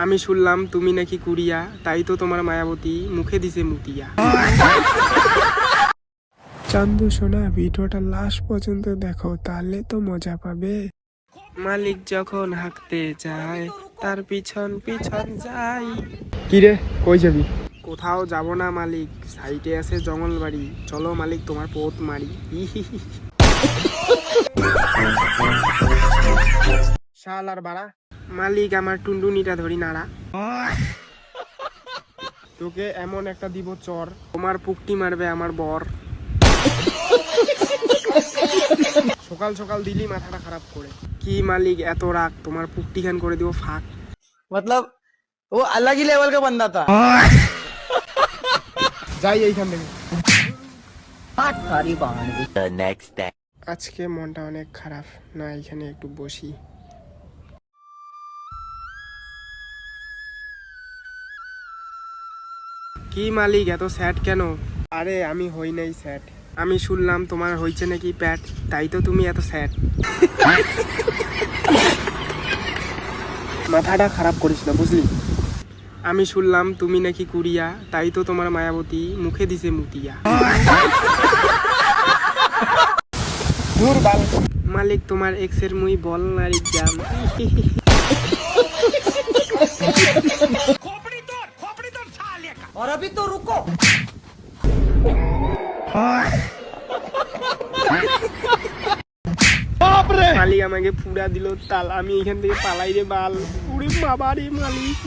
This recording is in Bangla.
আমি শুনলাম তুমি নাকি কুড়িয়া, তাই তো তোমার মায়াবতী মুখে দিছে মুতিয়া। চান্দু সোনা, ভিডিওটা লাস্ট পর্যন্ত দেখো, তাহলে তো মজা পাবে। মালিক যখন হাঁকতে যায় তার পিছন পিছন যাই। কিরে কই যাবি? কোথাও যাব না মালিক, সাইডে আছে জঙ্গল বাড়ি, চলো মালিক তোমার পোত মারি। শালার বাড়া, মালিক আমার টুনটুনিটা ধরি নাড়া। তোকে এমন একটা দিব চর, তোমার পুকটি মারবে আমার বর। সকাল সকাল দিলি মাথাটা খারাপ করে। কি মালিক এত রাগ, তোমার পুকটি খান করে দিব ফাঁক। मतलब वो अलग ही लेवल का बंदा था। যাই এইখান থেকে। The next day. আজকে মনটা অনেক খারাপ, না এখানে একটু বসি। কি মালিক এত স্যাড কেন? আরে আমি হই নাই স্যাড, আমি শুনলাম তোমার হয়েছে নাকি প্যাট, তাই তো তুমি এত স্যাড। মাথাটা খারাপ করিস না বুঝলি। আমি শুনলাম তুমি নাকি কুড়িয়া, তাই তো তোমার মায়াবতী মুখে দিছে মুতিয়া। দূর বাল। মালিক তোমার এক্সের মুই বল নারী জাম। और अभी तो रुको। মালিক আমাকে পুরা দিল তাল, আমি এখান থেকে পালাই রে বাল। উড়ে বাবা রে মালিক।